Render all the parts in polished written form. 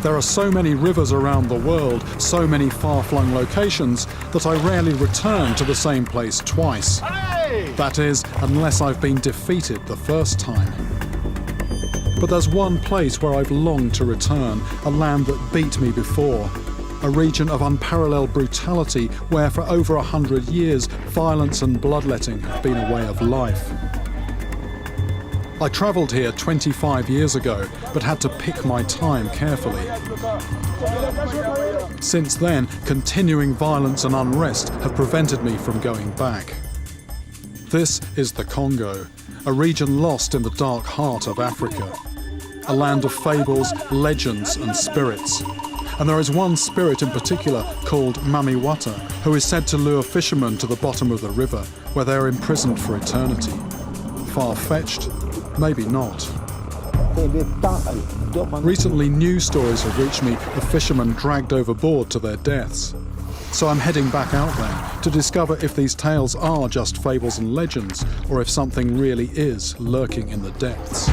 There are so many rivers around the world, so many far-flung locations, that I rarely return to the same place twice. That is, unless I've been defeated the first time. But there's one place where I've longed to return, a land that beat me before. A region of unparalleled brutality where for over 100 years violence and bloodletting have been a way of life. I travelled here 25 years ago, but had to pick my time carefully. Since then, continuing violence and unrest have prevented me from going back. This is the Congo, a region lost in the dark heart of Africa. A land of fables, legends and spirits. And there is one spirit in particular called Mami Wata, who is said to lure fishermen to the bottom of the river, where they are imprisoned for eternity. Far-fetched? Maybe not. Recently, news stories have reached me of fishermen dragged overboard to their deaths. So I'm heading back out there to discover if these tales are just fables and legends, or if something really is lurking in the depths.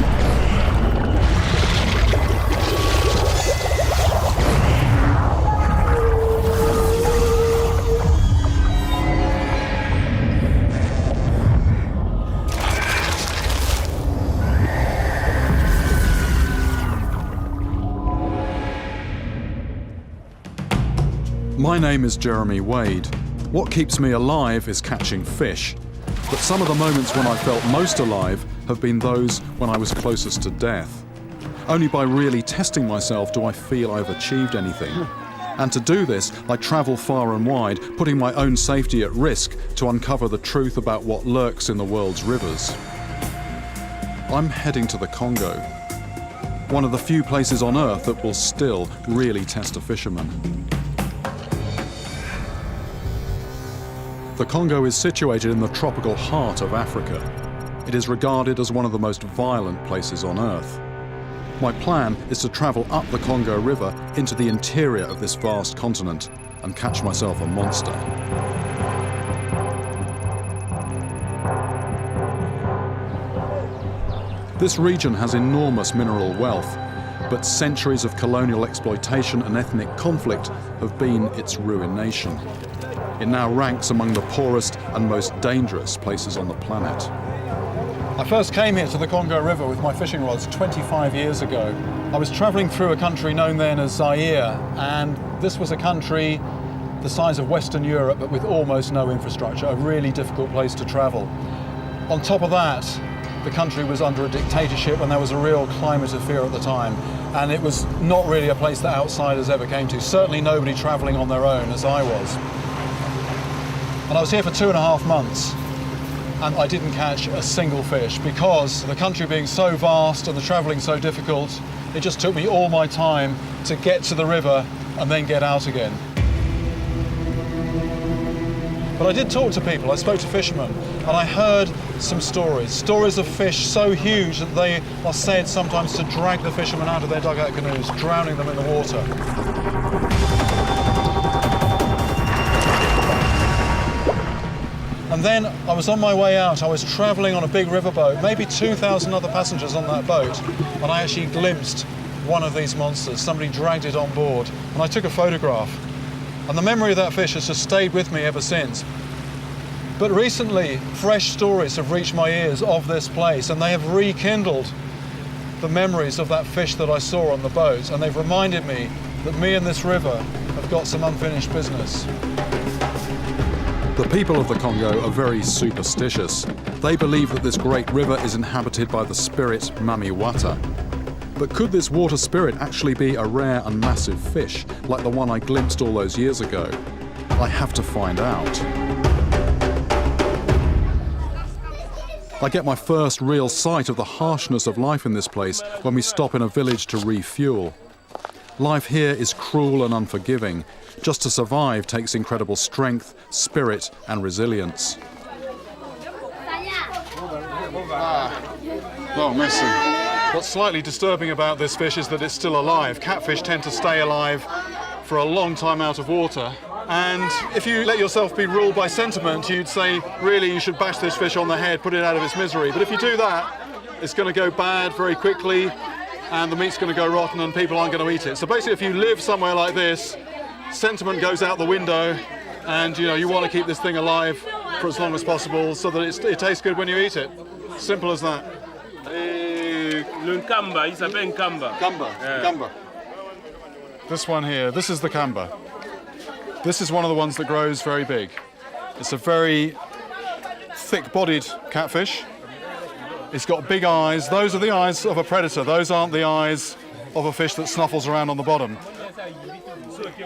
My name is Jeremy Wade. What keeps me alive is catching fish. But some of the moments when I felt most alive have been those when I was closest to death. Only by really testing myself do I feel I've achieved anything. And to do this, I travel far and wide, putting my own safety at risk to uncover the truth about what lurks in the world's rivers. I'm heading to the Congo, one of the few places on Earth that will still really test a fisherman. The Congo is situated in the tropical heart of Africa. It is regarded as one of the most violent places on Earth. My plan is to travel up the Congo River into the interior of this vast continent and catch myself a monster. This region has enormous mineral wealth, but centuries of colonial exploitation and ethnic conflict have been its ruination. It now ranks among the poorest and most dangerous places on the planet. I first came here to the Congo River with my fishing rods 25 years ago. I was travelling through a country known then as Zaire, and this was a country the size of Western Europe but with almost no infrastructure, a really difficult place to travel. On top of that, the country was under a dictatorship and there was a real climate of fear at the time, and it was not really a place that outsiders ever came to, certainly nobody travelling on their own as I was. And I was here for 2.5 months and I didn't catch a single fish because the country being so vast and the travelling so difficult, it just took me all my time to get to the river and then get out again. But I did talk to people, I spoke to fishermen, and I heard some stories of fish so huge that they are said sometimes to drag the fishermen out of their dugout canoes, drowning them in the water. And then I was on my way out, I was travelling on a big riverboat, maybe 2,000 other passengers on that boat, and I actually glimpsed one of these monsters. Somebody dragged it on board, and I took a photograph. And the memory of that fish has just stayed with me ever since. But recently, fresh stories have reached my ears of this place, and they have rekindled the memories of that fish that I saw on the boat, and they've reminded me that me and this river have got some unfinished business. The people of the Congo are very superstitious. They believe that this great river is inhabited by the spirit Mami Wata. But could this water spirit actually be a rare and massive fish, like the one I glimpsed all those years ago? I have to find out. I get my first real sight of the harshness of life in this place when we stop in a village to refuel. Life here is cruel and unforgiving. Just to survive takes incredible strength, spirit and resilience. Oh, merci. What's slightly disturbing about this fish is that it's still alive. Catfish tend to stay alive for a long time out of water. And if you let yourself be ruled by sentiment, you'd say, really, you should bash this fish on the head, put it out of its misery. But if you do that, it's going to go bad very quickly. and the meat's going to go rotten and people aren't going to eat it. So basically, if you live somewhere like this, sentiment goes out the window, and you want to keep this thing alive for as long as possible so that it tastes good when you eat it. Simple as that. Kamba, il s'appelle Kamba. Kamba. This one here, this is the Kamba. This is one of the ones that grows very big. It's a very thick-bodied catfish. It's got big eyes. Those are the eyes of a predator. Those aren't the eyes of a fish that snuffles around on the bottom.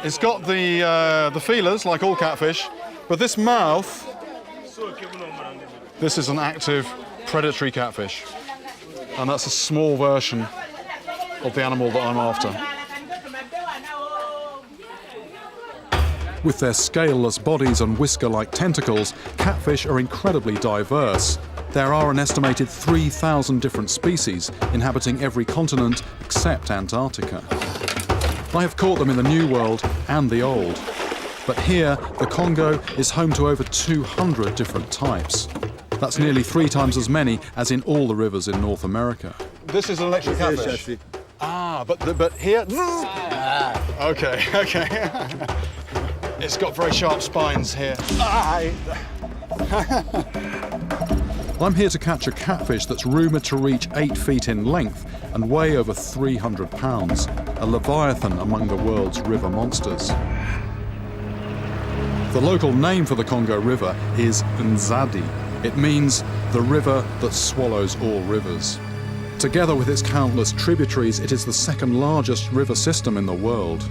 It's got the feelers, like all catfish, but this mouth, this is an active predatory catfish. And that's a small version of the animal that I'm after. With their scaleless bodies and whisker-like tentacles, catfish are incredibly diverse. There are an estimated 3,000 different species inhabiting every continent except Antarctica. I have caught them in the New World and the Old. But here, the Congo is home to over 200 different types. That's nearly 3 times as many as in all the rivers in North America. This is an electric catfish. But here... Okay. It's got very sharp spines here. I'm here to catch a catfish that's rumoured to reach 8 feet in length and weigh over 300 pounds, a leviathan among the world's river monsters. The local name for the Congo River is Nzadi. It means the river that swallows all rivers. Together with its countless tributaries, it is the second largest river system in the world.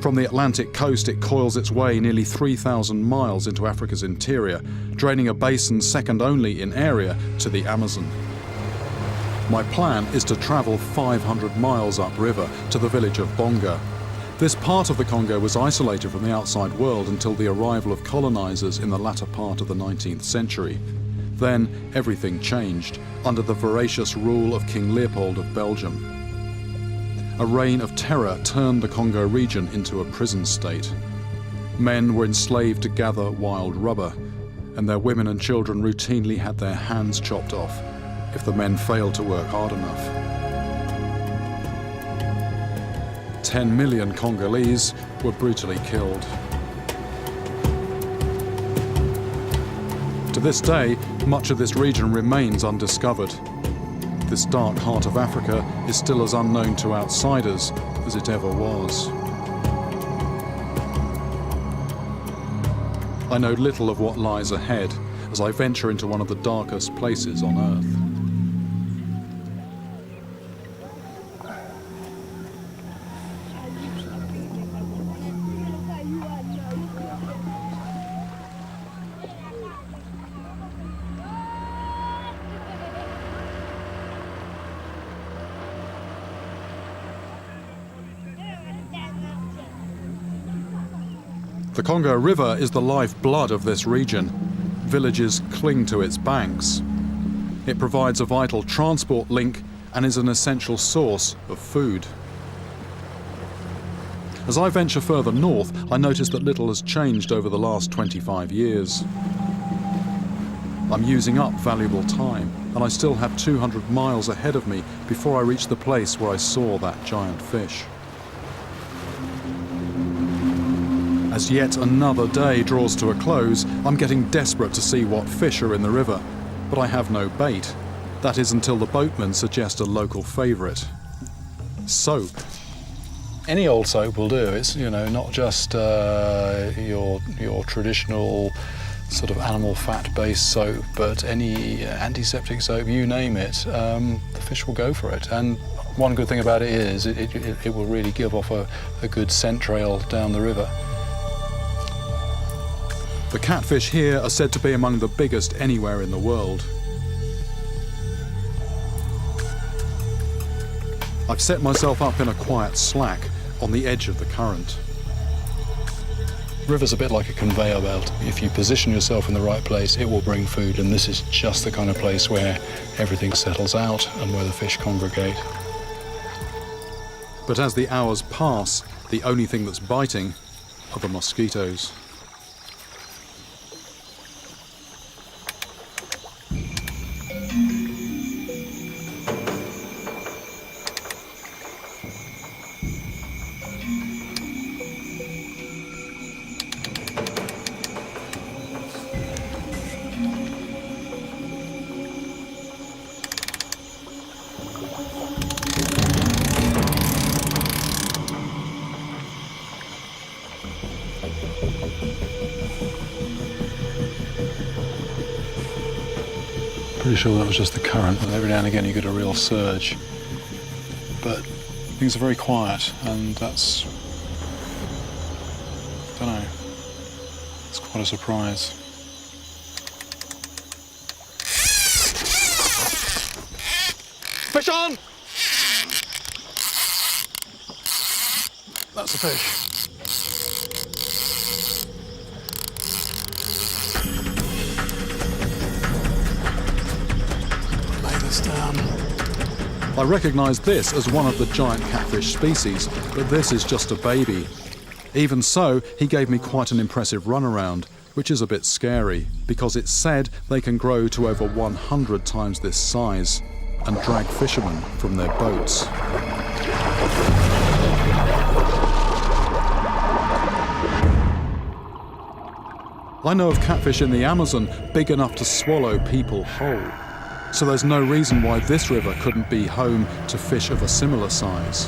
From the Atlantic coast, it coils its way nearly 3,000 miles into Africa's interior, draining a basin second only in area to the Amazon. My plan is to travel 500 miles upriver to the village of Bonga. This part of the Congo was isolated from the outside world until the arrival of colonizers in the latter part of the 19th century. Then everything changed under the voracious rule of King Leopold of Belgium. A reign of terror turned the Congo region into a prison state. Men were enslaved to gather wild rubber, and their women and children routinely had their hands chopped off if the men failed to work hard enough. 10 million Congolese were brutally killed. To this day, much of this region remains undiscovered. This dark heart of Africa is still as unknown to outsiders as it ever was. I know little of what lies ahead as I venture into one of the darkest places on Earth. The Congo River is the lifeblood of this region. Villages cling to its banks. It provides a vital transport link and is an essential source of food. As I venture further north, I notice that little has changed over the last 25 years. I'm using up valuable time, and I still have 200 miles ahead of me before I reach the place where I saw that giant fish. As yet another day draws to a close, I'm getting desperate to see what fish are in the river, but I have no bait. That is until the boatmen suggest a local favourite: soap. Any old soap will do. It's, not just your traditional sort of animal fat-based soap, but any antiseptic soap, you name it, the fish will go for it. And one good thing about it is it will really give off a good scent trail down the river. The catfish here are said to be among the biggest anywhere in the world. I've set myself up in a quiet slack on the edge of the current. River's a bit like a conveyor belt. If you position yourself in the right place, it will bring food, and this is just the kind of place where everything settles out and where the fish congregate. But as the hours pass, the only thing that's biting are the mosquitoes. pretty sure that was just the current, but every now and again you get a real surge. But things are very quiet, and that's, I don't know, it's quite a surprise. Fish on! That's a fish. Lay this down. I recognise this as one of the giant catfish species, but this is just a baby. Even so, he gave me quite an impressive runaround, which is a bit scary, because it's said they can grow to over 100 times this size and drag fishermen from their boats. I know of catfish in the Amazon big enough to swallow people whole. So there's no reason why this river couldn't be home to fish of a similar size.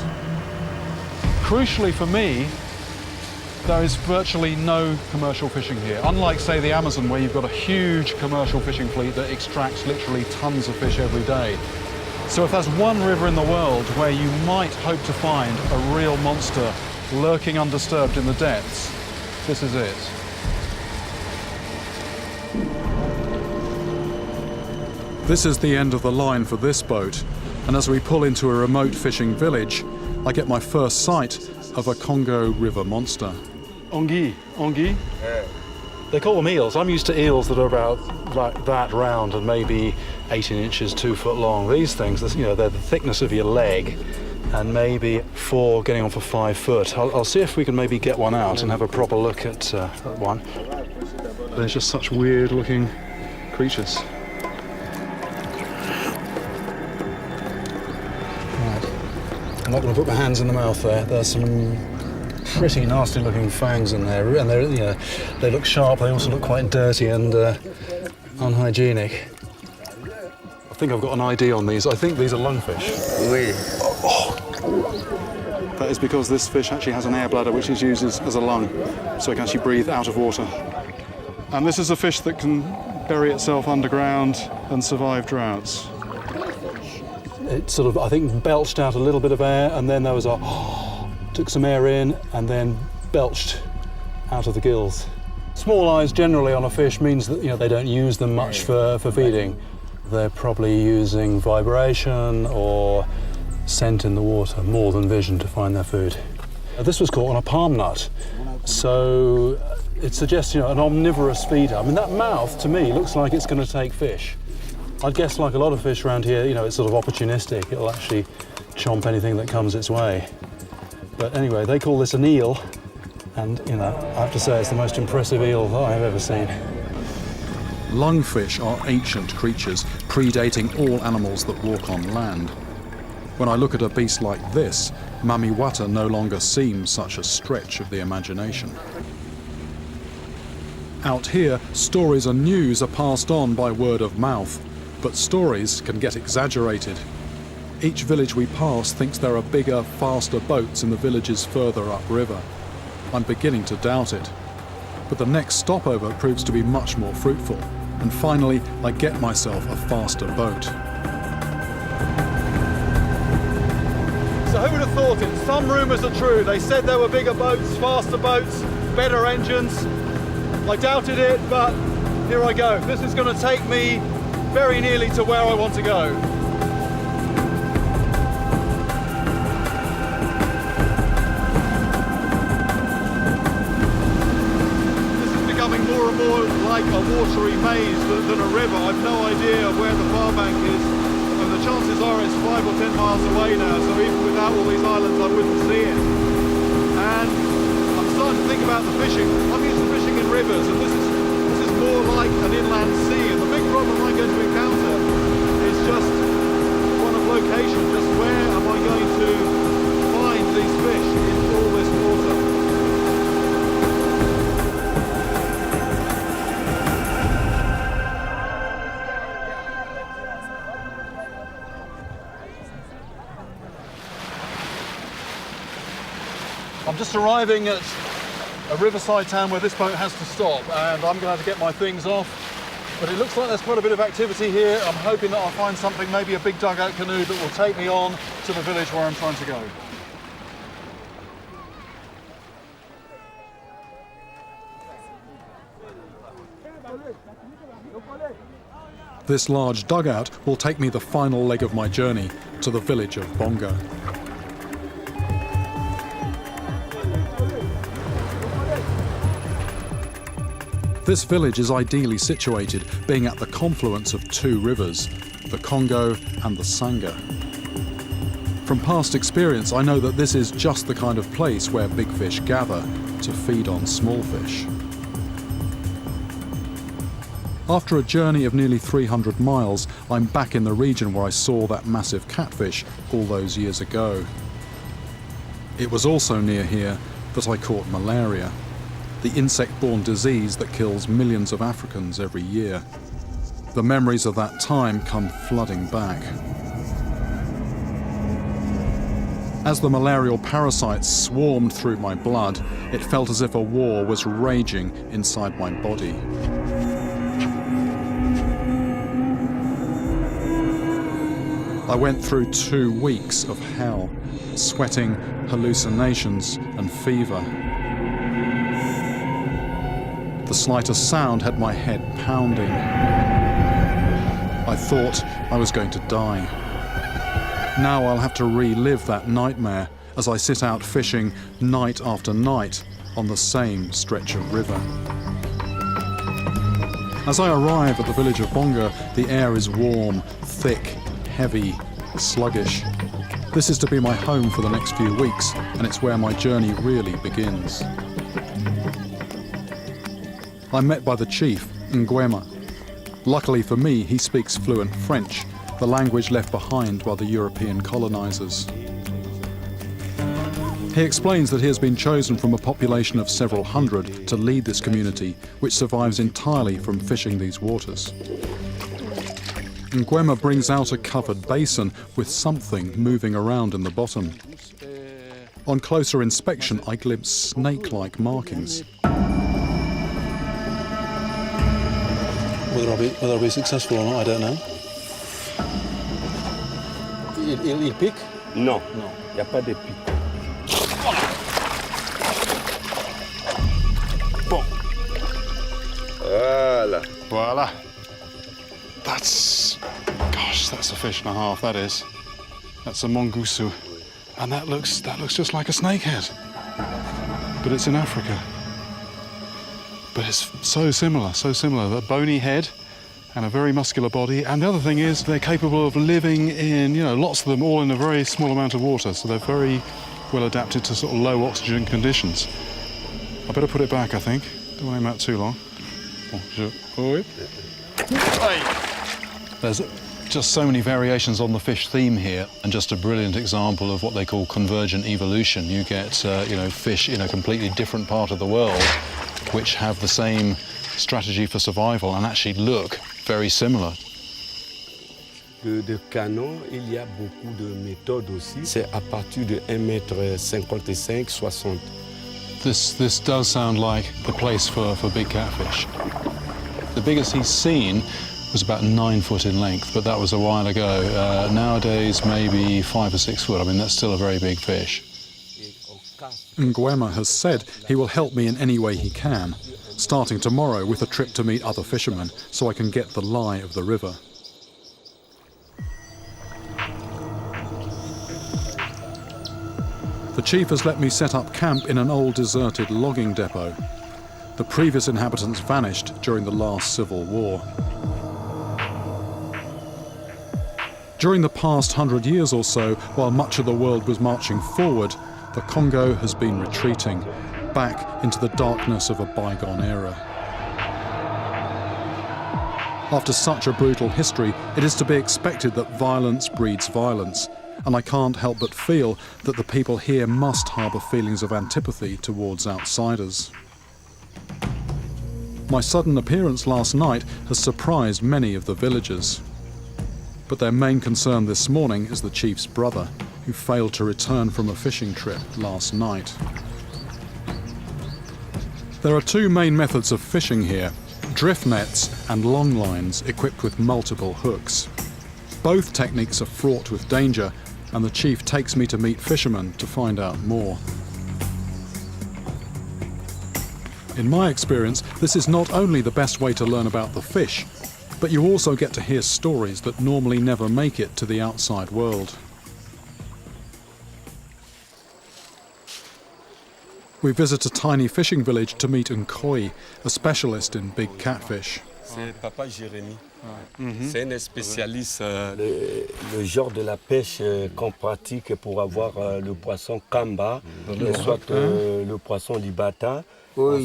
Crucially for me, there is virtually no commercial fishing here. Unlike, say, the Amazon, where you've got a huge commercial fishing fleet that extracts literally tons of fish every day. So if there's one river in the world where you might hope to find a real monster lurking undisturbed in the depths, this is it. This is the end of the line for this boat, and as we pull into a remote fishing village, I get my first sight of a Congo River monster. Anguille? They call them eels. I'm used to eels that are about like that round and maybe 18 inches, 2 foot long. These things, you know, they're the thickness of your leg and maybe getting on for 5 foot. I'll see if we can maybe get one out and have a proper look at one. They're just such weird looking creatures. I'm not going to put my hands in the mouth there. There's some pretty nasty looking fangs in there, and they look sharp. They also look quite dirty and unhygienic. I think I've got an ID on these. I think these are lungfish. Oui. That is because this fish actually has an air bladder which is used as a lung, so it can actually breathe out of water. And this is a fish that can bury itself underground and survive droughts. It sort of, I think, belched out a little bit of air, and then there was took some air in, and then belched out of the gills. Small eyes generally on a fish means that, you know, they don't use them much for feeding. They're probably using vibration or scent in the water more than vision to find their food. This was caught on a palm nut, so it suggests, you know, an omnivorous feeder. I mean, that mouth to me looks like it's going to take fish. I'd guess, like a lot of fish around here, you know, it's sort of opportunistic. It'll actually chomp anything that comes its way. But anyway, they call this an eel, and, you know, I have to say it's the most impressive eel that I've ever seen. Lungfish are ancient creatures, predating all animals that walk on land. When I look at a beast like this, Mami Wata no longer seems such a stretch of the imagination. Out here, stories and news are passed on by word of mouth. But stories can get exaggerated. Each village we pass thinks there are bigger, faster boats in the villages further upriver. I'm beginning to doubt it. But the next stopover proves to be much more fruitful, and finally I get myself a faster boat. So who would have thought it? Some rumours are true. They said there were bigger boats, faster boats, better engines. I doubted it, but here I go. This is going to take me very nearly to where I want to go. This is becoming more and more like a watery maze than a river. I've no idea where the far bank is, and the chances are it's 5 or 10 miles away now, so even without all these islands I wouldn't see it. And I'm starting to think about the fishing. I'm used to fishing in rivers, and this is more like an inland sea, and the big problem I'm going to encounter is just one of location. Just where am I going to find these fish in all this water? I'm just arriving at a riverside town where this boat has to stop, and I'm going to have to get my things off But it looks like there's quite a bit of activity here. I'm hoping that I'll find something, maybe a big dugout canoe that will take me on to the village where I'm trying to go. This large dugout will take me the final leg of my journey to the village of Bongo. This village is ideally situated, being at the confluence of two rivers, the Congo and the Sanga. From past experience, I know that this is just the kind of place where big fish gather to feed on small fish. After a journey of nearly 300 miles, I'm back in the region where I saw that massive catfish all those years ago. It was also near here that I caught malaria, the insect-borne disease that kills millions of Africans every year. The memories of that time come flooding back. As the malarial parasites swarmed through my blood, it felt as if a war was raging inside my body. I went through 2 weeks of hell, sweating, hallucinations and fever. The slightest sound had my head pounding. I thought I was going to die. Now I'll have to relive that nightmare as I sit out fishing night after night on the same stretch of river. As I arrive at the village of Bongo, the air is warm, thick, heavy, sluggish. This is to be my home for the next few weeks, and it's where my journey really begins. I'm met by the chief, Nguema. Luckily for me, he speaks fluent French, the language left behind by the European colonizers. He explains that he has been chosen from a population of several hundred to lead this community, which survives entirely from fishing these waters. Nguema brings out a covered basin with something moving around in the bottom. On closer inspection, I glimpse snake-like markings. Whether I'll be successful or not, I don't know. Il pique? Non, il n'y a pas de pique. Bon. Voilà. That's a fish and a half, that is. That's a mongoose. And that looks just like a snakehead. But it's in Africa. But it's so similar, the bony head and a very muscular body. And the other thing is they're capable of living in, lots of them all in a very small amount of water. So they're very well adapted to sort of low oxygen conditions. I better put it back, I think. Don't want him out too long. There's just so many variations on the fish theme here, and just a brilliant example of what they call convergent evolution. You get, fish in a completely different part of the world which have the same strategy for survival and actually look very similar. De canon, il y a beaucoup de méthodes aussi. C'est à partir de 1,55 m, 60. This does sound like the place for big catfish. The biggest he's seen was about 9 foot in length, but that was a while ago. Nowadays, maybe 5 or 6 foot. I mean, that's still a very big fish. Nguema has said he will help me in any way he can, starting tomorrow with a trip to meet other fishermen so I can get the lie of the river. The chief has let me set up camp in an old deserted logging depot. The previous inhabitants vanished during the last civil war. During the past 100 years or so, while much of the world was marching forward, the Congo has been retreating, back into the darkness of a bygone era. After such a brutal history, it is to be expected that violence breeds violence, and I can't help but feel that the people here must harbour feelings of antipathy towards outsiders. My sudden appearance last night has surprised many of the villagers. But their main concern this morning is the chief's brother, who failed to return from a fishing trip last night. There are two main methods of fishing here, drift nets and long lines equipped with multiple hooks. Both techniques are fraught with danger, and the chief takes me to meet fishermen to find out more. In my experience, this is not only the best way to learn about the fish, but you also get to hear stories that normally never make it to the outside world. We visit a tiny fishing village to meet Nkoi, a specialist in big catfish. C'est Papa Jérémy. C'est un spécialiste le genre de la pêche qu'on pratique pour avoir le poisson kamba, soit le poisson libata. What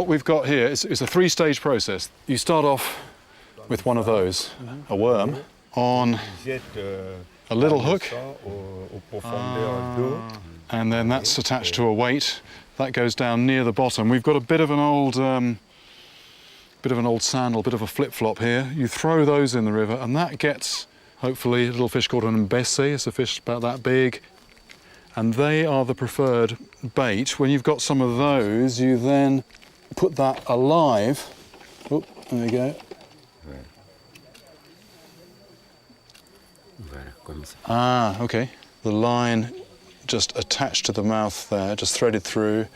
we've got here is a three-stage process. You start off with one of those, a worm, on a little hook, and then that's attached to a weight. That goes down near the bottom. We've got a bit of an old sandal, bit of a flip-flop here. You throw those in the river, and that gets, hopefully, a little fish called an mbese. It's a fish about that big. And they are the preferred bait. When you've got some of those, you then put that alive. Oh, there you go. Ah, okay. The line just attached to the mouth there, just threaded through,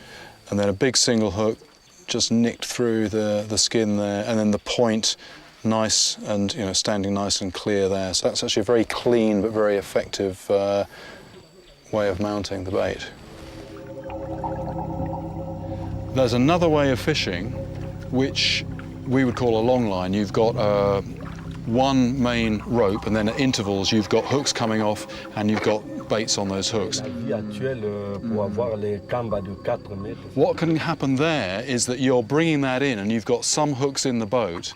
and then a big single hook just nicked through the skin there, and then the point nice and, you know, standing nice and clear there. So that's actually a very clean but very effective way of mounting the bait. There's another way of fishing which we would call a long line. You've got one main rope, and then at intervals you've got hooks coming off and you've got baits on those hooks. What can happen there is that you're bringing that in and you've got some hooks in the boat,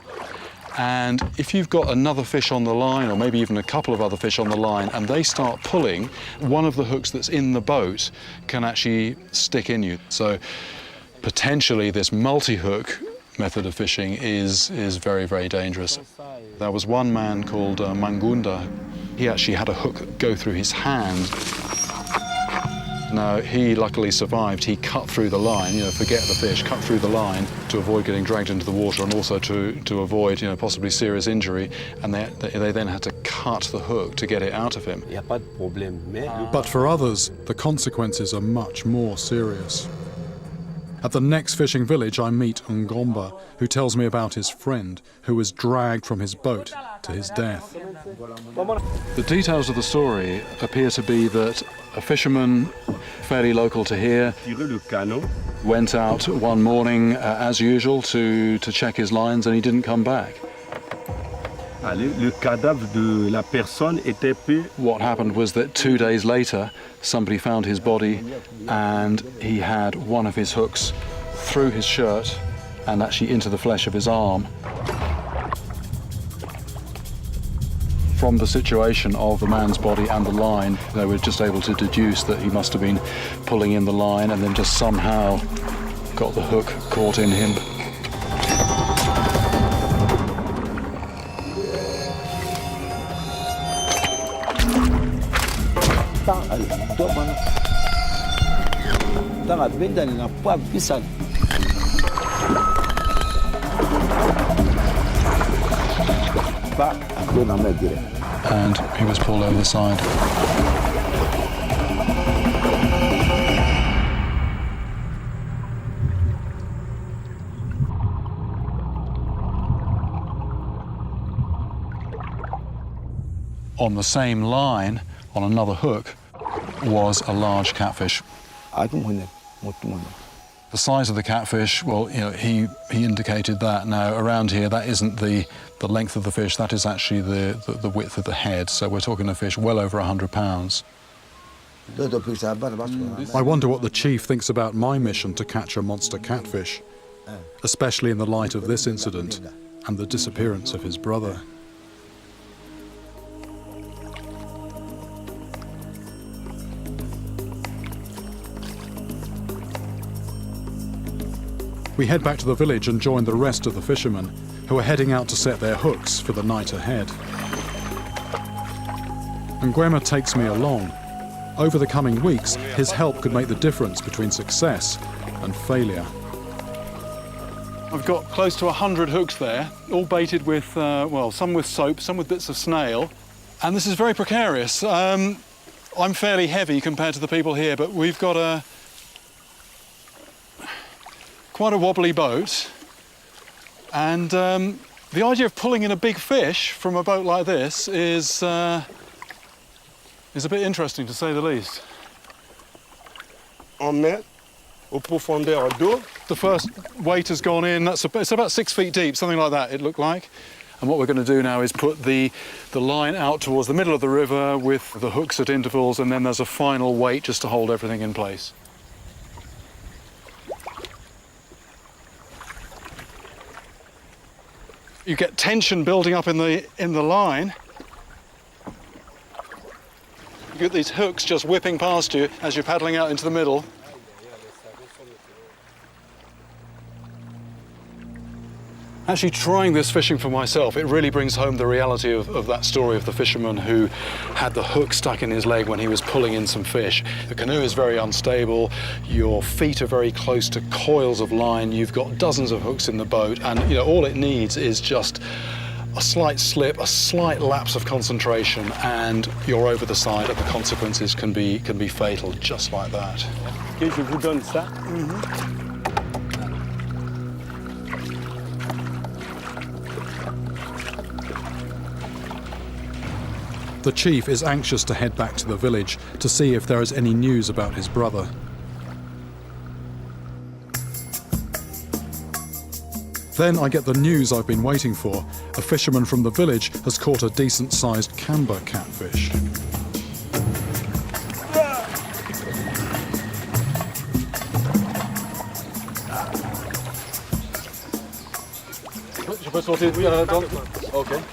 and if you've got another fish on the line, or maybe even a couple of other fish on the line, and they start pulling, one of the hooks that's in the boat can actually stick in you. So potentially this multi-hook method of fishing is very, very dangerous. There was one man called Mangunda. He actually had a hook go through his hand. Now, he luckily survived. He cut through the line, you know, forget the fish, cut through the line to avoid getting dragged into the water, and also to avoid, you know, possibly serious injury. And they then had to cut the hook to get it out of him. But for others, the consequences are much more serious. At the next fishing village, I meet Ngomba, who tells me about his friend, who was dragged from his boat to his death. The details of the story appear to be that a fisherman fairly local to here went out one morning as usual to check his lines, and he didn't come back. What happened was that 2 days later, somebody found his body, and he had one of his hooks through his shirt and actually into the flesh of his arm. From the situation of the man's body and the line, they were just able to deduce that he must have been pulling in the line and then just somehow got the hook caught in him. And he was pulled over the side. On the same line, on another hook, was a large catfish. The size of the catfish, well, you know, he indicated that. Now, around here, that isn't the length of the fish, that is actually the width of the head. So we're talking a fish well over 100 pounds. I wonder what the chief thinks about my mission to catch a monster catfish, especially in the light of this incident and the disappearance of his brother. We head back to the village and join the rest of the fishermen, who are heading out to set their hooks for the night ahead. Nguema takes me along, Over the coming weeks, his help could make the difference between success and failure. I've got close to 100 hooks there, all baited with, well, some with soap, some with bits of snail. And this is very precarious. I'm fairly heavy compared to the people here, but we've got quite a wobbly boat. And the idea of pulling in a big fish from a boat like this is a bit interesting, to say the least. On met au profondeur d'eau. The first weight has gone in. It's about 6 feet deep, something like that, it looked like. And what we're going to do now is put the line out towards the middle of the river with the hooks at intervals, and then there's a final weight just to hold everything in place. You get tension building up in the line. You get these hooks just whipping past you as you're paddling out into the middle. Actually trying this fishing for myself, it really brings home the reality of that story of the fisherman who had the hook stuck in his leg when he was pulling in some fish. The canoe is very unstable, your feet are very close to coils of line, you've got dozens of hooks in the boat, and all it needs is just a slight slip, a slight lapse of concentration, and you're over the side, and the consequences can be fatal, just like that. Okay, je vous donne ça. The chief is anxious to head back to the village to see if there is any news about his brother. Then I get the news I've been waiting for. A fisherman from the village has caught a decent-sized camber catfish. Okay.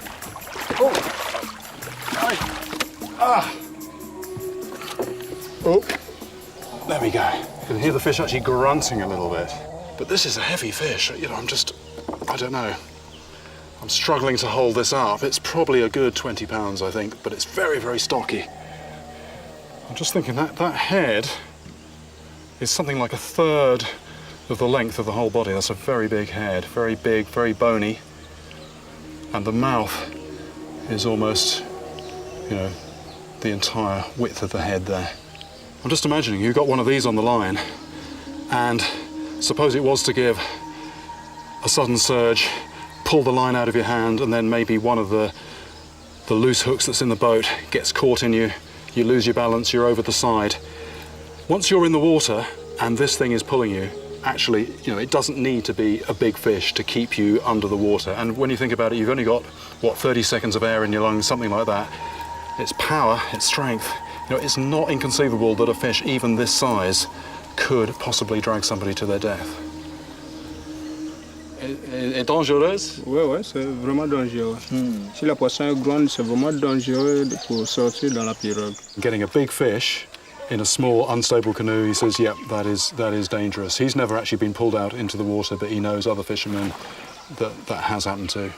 Oh! Oh, there we go. You can hear the fish actually grunting a little bit. But this is a heavy fish. I don't know. I'm struggling to hold this up. It's probably a good 20 pounds, I think, but it's very, very stocky. I'm just thinking that head is something like a third of the length of the whole body. That's a very big head, very big, very bony. And the mouth is almost, the entire width of the head there. I'm just imagining you've got one of these on the line, and suppose it was to give a sudden surge, pull the line out of your hand, and then maybe one of the loose hooks that's in the boat gets caught in you, you lose your balance, you're over the side. Once you're in the water and this thing is pulling you, actually, it doesn't need to be a big fish to keep you under the water. And when you think about it, you've only got, 30 seconds of air in your lungs, something like that. Its power, its strength, it's not inconceivable that a fish even this size could possibly drag somebody to their death. Est dangereuse? Ouais, c'est vraiment dangereux. Si la poisson est grande, c'est vraiment dangereux pour sortir dans la pirogue. Getting a big fish in a small, unstable canoe, he says, yeah, that is dangerous. He's never actually been pulled out into the water, but he knows other fishermen that has happened to.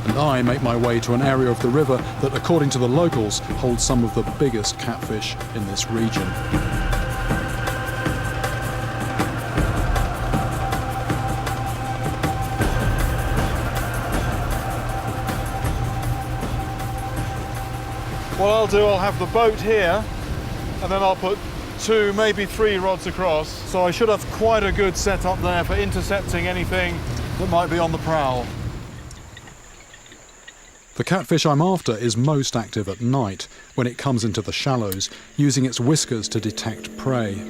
And I make my way to an area of the river that, according to the locals, holds some of the biggest catfish in this region. What I'll do, I'll have the boat here, and then I'll put 2, maybe 3 rods across. So I should have quite a good setup there for intercepting anything that might be on the prowl. The catfish I'm after is most active at night, when it comes into the shallows, using its whiskers to detect prey.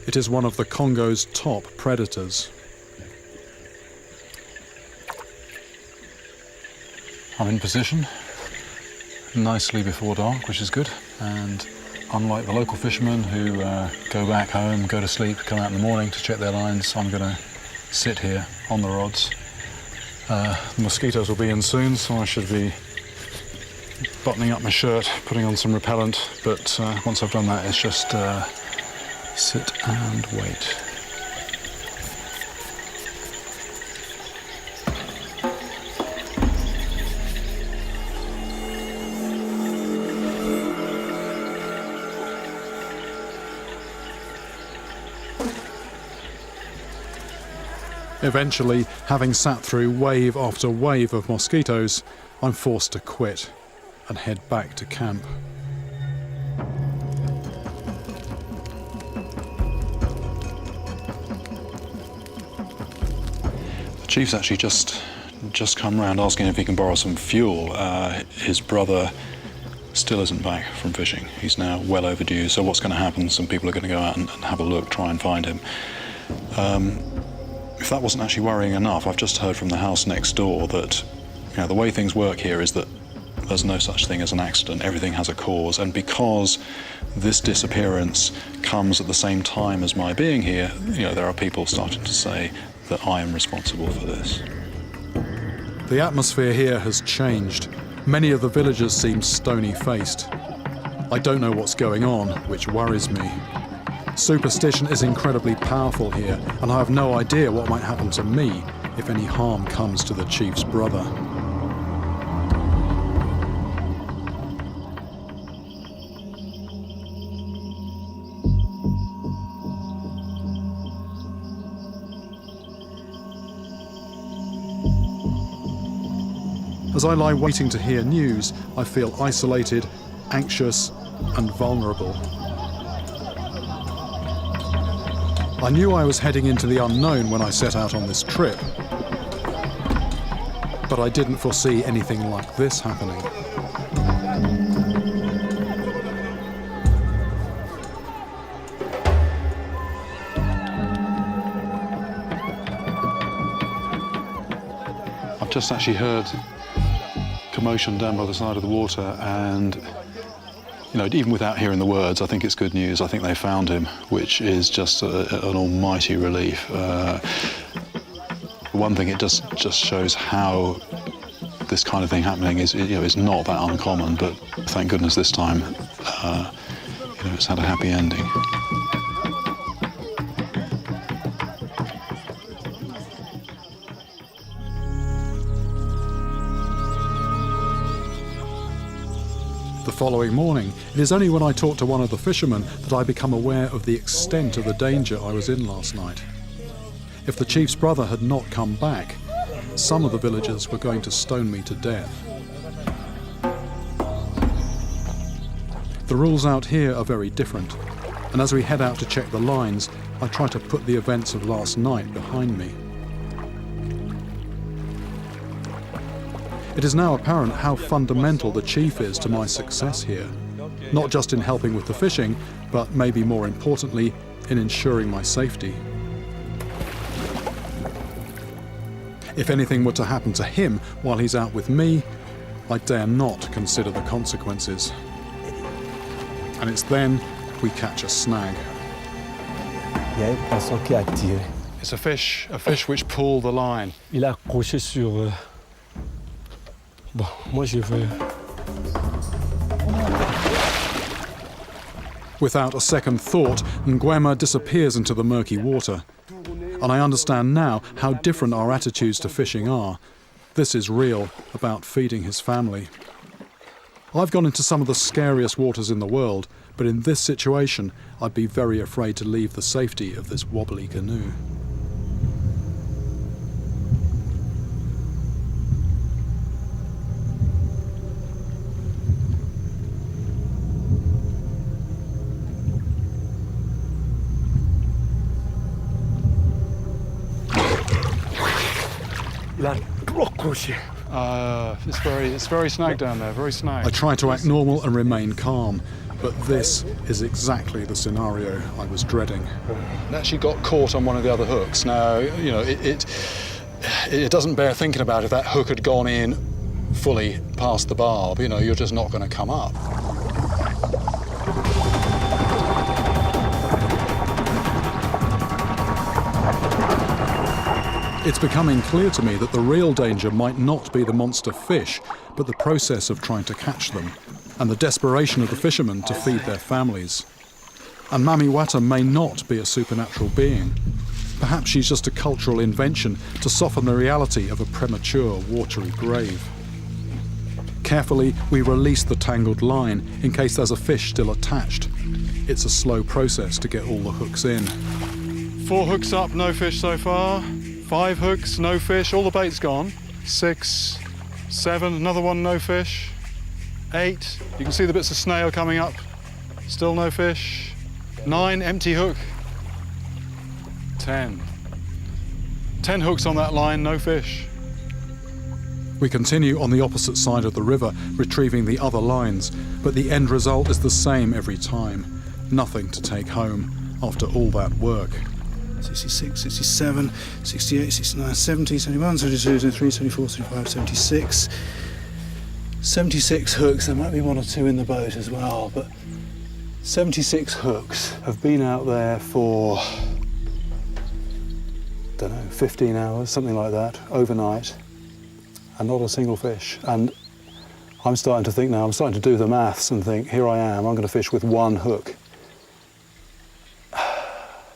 It is one of the Congo's top predators. I'm in position, nicely before dark, which is good, and unlike the local fishermen who go back home, go to sleep, come out in the morning to check their lines, I'm going to sit here on the rods. The mosquitoes will be in soon, so I should be buttoning up my shirt, putting on some repellent, but once I've done that, it's just Sit and wait. Eventually, having sat through wave after wave of mosquitoes, I'm forced to quit and head back to camp. The chief's actually just come round asking if he can borrow some fuel. His brother still isn't back from fishing. He's now well overdue, so what's going to happen? Some people are going to go out and have a look, try and find him. If that wasn't actually worrying enough, I've just heard from the house next door that, you know, the way things work here is that there's no such thing as an accident. Everything has a cause, and because this disappearance comes at the same time as my being here, you know, there are people starting to say that I am responsible for this. The atmosphere here has changed. Many of the villagers seem stony-faced. I don't know what's going on, which worries me. Superstition is incredibly powerful here, and I have no idea what might happen to me if any harm comes to the chief's brother. As I lie waiting to hear news, I feel isolated, anxious, and vulnerable. I knew I was heading into the unknown when I set out on this trip, but I didn't foresee anything like this happening. I've just actually heard commotion down by the side of the water, and you know, even without hearing the words, I think it's good news. I think they found him, which is just an almighty relief. One thing, it just shows how this kind of thing happening is, you know, it's not that uncommon. But thank goodness this time, you know, it's had a happy ending. The following morning, it is only when I talk to one of the fishermen that I become aware of the extent of the danger I was in last night. If the chief's brother had not come back, some of the villagers were going to stone me to death. The rules out here are very different, and as we head out to check the lines, I try to put the events of last night behind me. It is now apparent how fundamental the chief is to my success here, not just in helping with the fishing, but maybe more importantly, in ensuring my safety. If anything were to happen to him while he's out with me, I dare not consider the consequences. And it's then we catch a snag. It's a fish which pulled the line. Il a accroché sur... Bon, moi je vais... Without a second thought, Nguema disappears into the murky water. And I understand now how different our attitudes to fishing are. This is real, about feeding his family. I've gone into some of the scariest waters in the world, but in this situation, I'd be very afraid to leave the safety of this wobbly canoe. It's very snag down there, very snag. I try to act normal and remain calm, but this is exactly the scenario I was dreading. It actually got caught on one of the other hooks. Now, you know, it doesn't bear thinking about if that hook had gone in fully past the barb, you know, you're just not going to come up. It's becoming clear to me that the real danger might not be the monster fish, but the process of trying to catch them, and the desperation of the fishermen to feed their families. And Mami Wata may not be a supernatural being. Perhaps she's just a cultural invention to soften the reality of a premature, watery grave. Carefully, we release the tangled line in case there's a fish still attached. It's a slow process to get all the hooks in. 4 hooks up, no fish so far. 5 hooks, no fish, all the bait's gone. 6, 7, another one, no fish. 8, you can see the bits of snail coming up. Still no fish. 9, empty hook. 10. 10 hooks on that line, no fish. We continue on the opposite side of the river, retrieving the other lines, but the end result is the same every time. Nothing to take home after all that work. 66, 67, 68, 69, 70, 71, 72, 73, 74, 75, 76. 76 hooks, there might be 1 or 2 in the boat as well, but 76 hooks have been out there for, don't know, 15 hours, something like that, overnight, and not a single fish. And I'm starting to think now, I'm starting to do the maths and think, here I am, I'm going to fish with 1 hook.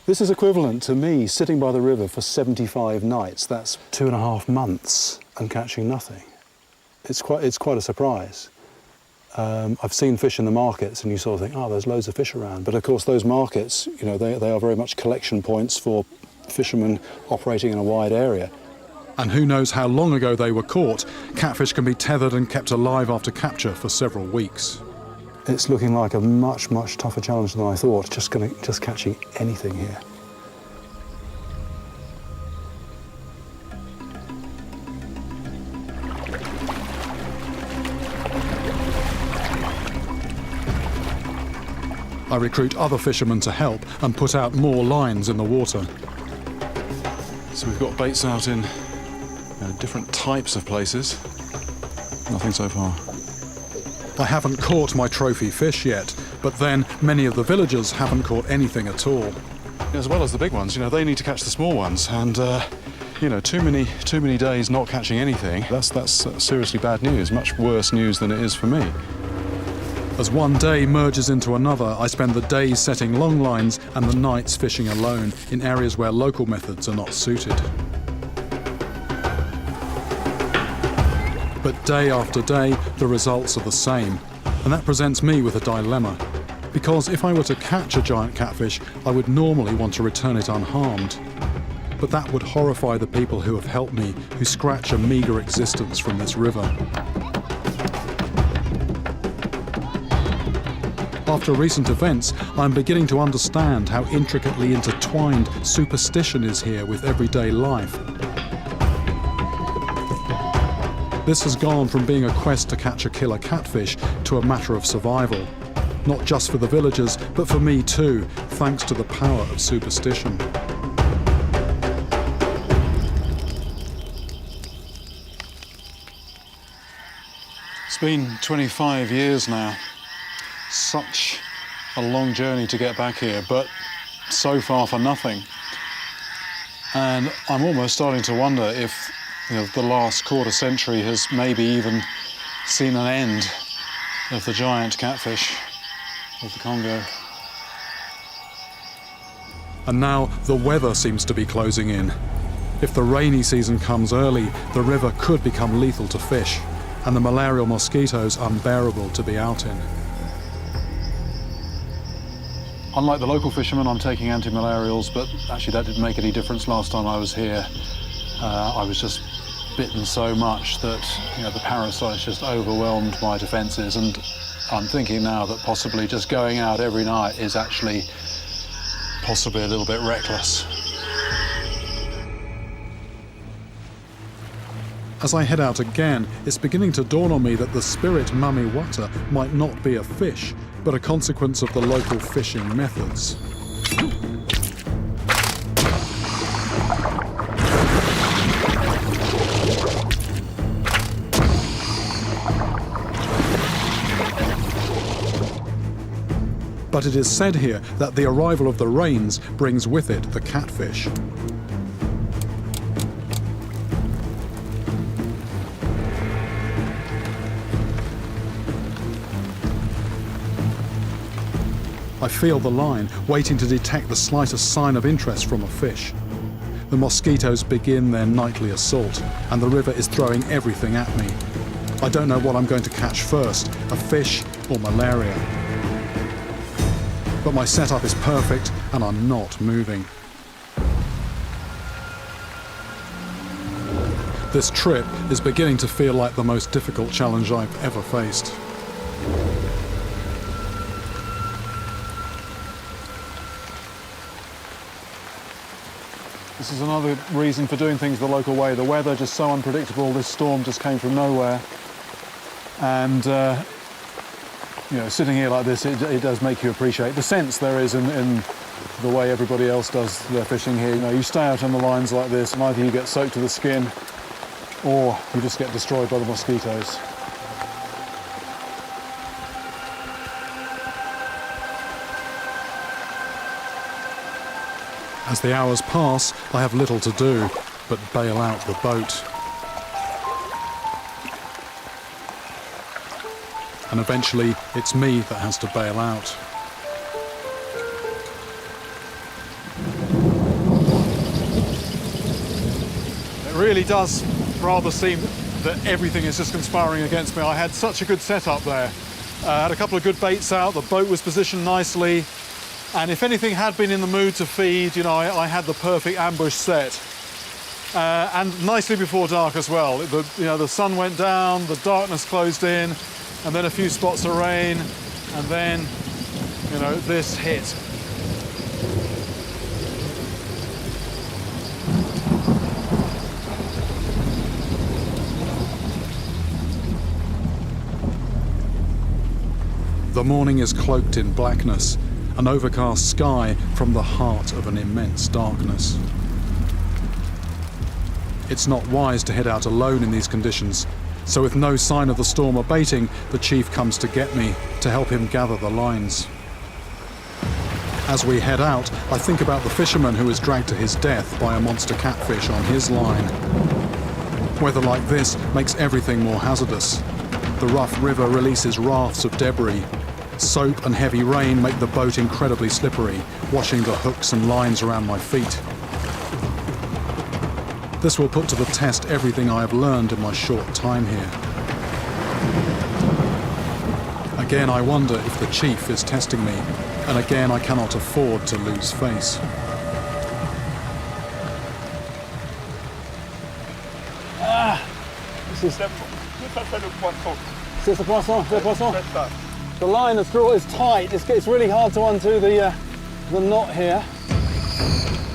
This is equivalent to me sitting by the river for 75 nights. That's 2.5 months and catching nothing. It's quite a surprise. I've seen fish in the markets and you sort of think, oh, there's loads of fish around. But of course those markets, you know, they are very much collection points for fishermen operating in a wide area. And who knows how long ago they were caught. Catfish can be tethered and kept alive after capture for several weeks. It's looking like a much, much tougher challenge than I thought, just catching anything here. I recruit other fishermen to help and put out more lines in the water. So we've got baits out in different types of places. Nothing so far. I haven't caught my trophy fish yet, but then many of the villagers haven't caught anything at all. As well as the big ones, you know, they need to catch the small ones, and you know, too many days not catching anything. That's seriously bad news. Much worse news than it is for me. As one day merges into another, I spend the days setting long lines and the nights fishing alone in areas where local methods are not suited. But day after day, the results are the same, and that presents me with a dilemma. Because if I were to catch a giant catfish, I would normally want to return it unharmed. But that would horrify the people who have helped me, who scratch a meagre existence from this river. After recent events, I'm beginning to understand how intricately intertwined superstition is here with everyday life. This has gone from being a quest to catch a killer catfish to a matter of survival. Not just for the villagers, but for me too, thanks to the power of superstition. It's been 25 years now. Such a long journey to get back here, but so far for nothing. And I'm almost starting to wonder if the last quarter century has maybe even seen an end of the giant catfish of the Congo. And now the weather seems to be closing in. If the rainy season comes early, the river could become lethal to fish, and the malarial mosquitoes unbearable to be out in. Unlike the local fishermen, I'm taking anti-malarials, but actually that didn't make any difference last time I was here. I was just bitten so much that the parasites just overwhelmed my defences, and I'm thinking now that possibly just going out every night is actually possibly a little bit reckless. As I head out again, it's beginning to dawn on me that the spirit Mami Wata might not be a fish, but a consequence of the local fishing methods. But it is said here that the arrival of the rains brings with it the catfish. I feel the line, waiting to detect the slightest sign of interest from a fish. The mosquitoes begin their nightly assault, and the river is throwing everything at me. I don't know what I'm going to catch first, a fish or malaria. But my setup is perfect, and I'm not moving. This trip is beginning to feel like the most difficult challenge I've ever faced. This is another reason for doing things the local way. The weather just so unpredictable. This storm just came from nowhere. And, sitting here like this, it does make you appreciate the sense there is in the way everybody else does their fishing here. You stay out on the lines like this, and either you get soaked to the skin, or you just get destroyed by the mosquitoes. As the hours pass, I have little to do but bail out the boat. And eventually, it's me that has to bail out. It really does rather seem that everything is just conspiring against me. I had such a good setup there. I had a couple of good baits out, the boat was positioned nicely, and if anything had been in the mood to feed, I had the perfect ambush set. And nicely before dark as well. The sun went down, the darkness closed in, and then a few spots of rain, and then, this hit. The morning is cloaked in blackness, an overcast sky from the heart of an immense darkness. It's not wise to head out alone in these conditions, so with no sign of the storm abating, the chief comes to get me, to help him gather the lines. As we head out, I think about the fisherman who was dragged to his death by a monster catfish on his line. Weather like this makes everything more hazardous. The rough river releases rafts of debris. Soap and heavy rain make the boat incredibly slippery, washing the hooks and lines around my feet. This will put to the test everything I have learned in my short time here. Again, I wonder if the chief is testing me, and again I cannot afford to lose face. C'est the poisson. The line that's drawn is tight. It's really hard to undo the knot here,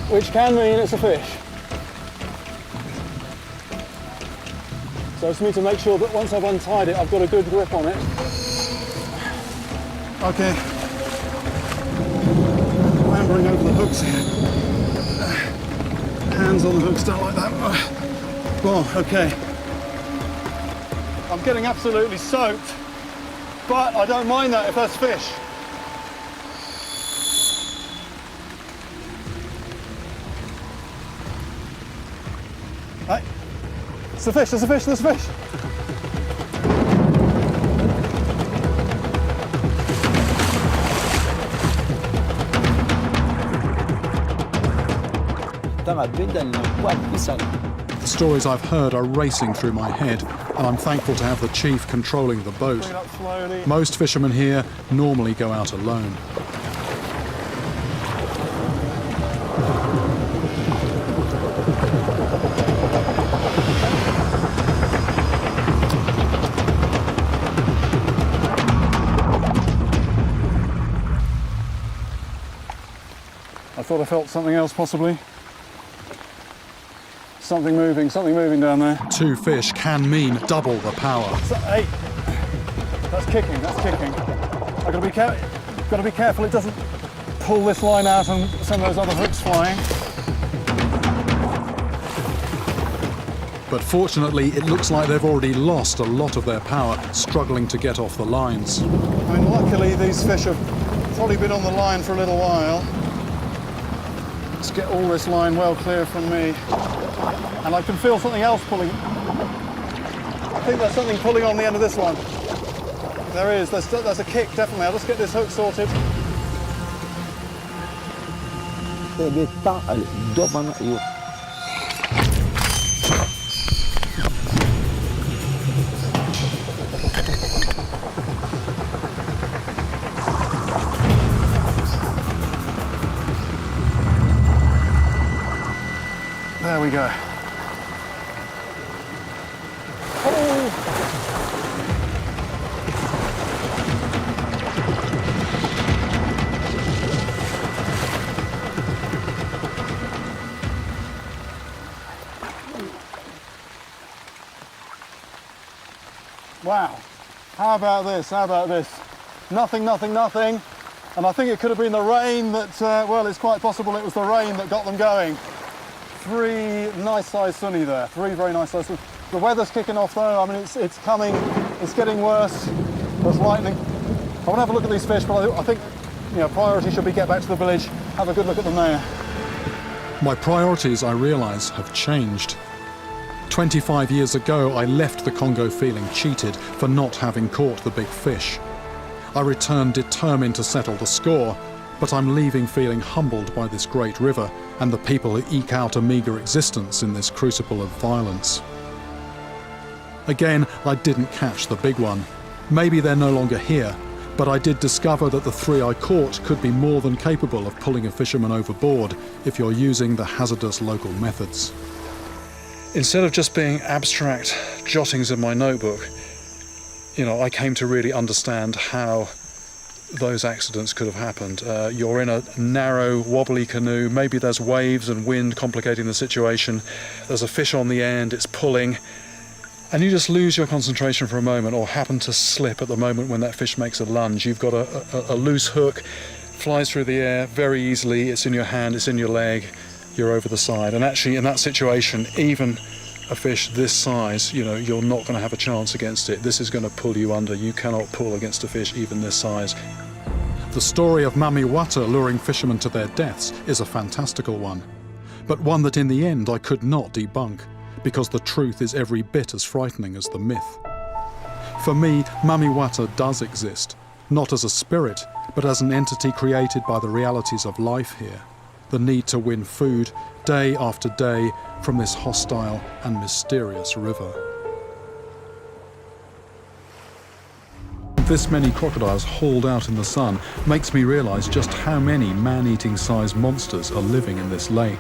which can mean it's a fish. So I just need to make sure that once I've untied it, I've got a good grip on it. Okay. Clambering over the hooks here. Hands on the hooks, don't like that. Well, okay. I'm getting absolutely soaked, but I don't mind that if that's fish. Hey, it's a fish, there's a fish, there's a fish. The stories I've heard are racing through my head, and I'm thankful to have the chief controlling the boat. Bring it up slowly. Most fishermen here normally go out alone. I thought I felt something else possibly. Something moving down there. Two fish can mean double the power. So, hey, that's kicking. I've got to be careful it doesn't pull this line out and send those other hooks flying. But fortunately, it looks like they've already lost a lot of their power, struggling to get off the lines. I mean, luckily these fish have probably been on the line for a little while. Let's get all this line well clear from me. And I can feel something else pulling. I think there's something pulling on the end of this one. There is, there's a kick, definitely. I'll just get this hook sorted. There we go. Wow, how about this, how about this? Nothing, nothing, nothing. And I think it could have been the rain that, well, it's quite possible it was the rain that got them going. 3 nice sized sunny there, 3 very nice sized sunny. The weather's kicking off though, I mean, it's coming, it's getting worse. There's lightning. I want to have a look at these fish, but I think, you know, priority should be get back to the village, have a good look at them there. My priorities, I realise, have changed. 25 years ago, I left the Congo feeling cheated for not having caught the big fish. I returned determined to settle the score, but I'm leaving feeling humbled by this great river and the people who eke out a meagre existence in this crucible of violence. Again, I didn't catch the big one. Maybe they're no longer here, but I did discover that the 3 I caught could be more than capable of pulling a fisherman overboard if you're using the hazardous local methods. Instead of just being abstract jottings in my notebook, you know, I came to really understand how those accidents could have happened. You're in a narrow, wobbly canoe, maybe there's waves and wind complicating the situation, there's a fish on the end, it's pulling, and you just lose your concentration for a moment or happen to slip at the moment when that fish makes a lunge. You've got a loose hook, flies through the air very easily, it's in your hand, it's in your leg, you're over the side. And actually in that situation, even a fish this size, you know, you're not going to have a chance against it. This is going to pull you under. You cannot pull against a fish even this size. The story of Mami Wata luring fishermen to their deaths is a fantastical one, but one that in the end I could not debunk, because the truth is every bit as frightening as the myth. For me, Mami Wata does exist, not as a spirit, but as an entity created by the realities of life here. The need to win food day after day from this hostile and mysterious river. This many crocodiles hauled out in the sun makes me realise just how many man-eating sized monsters are living in this lake.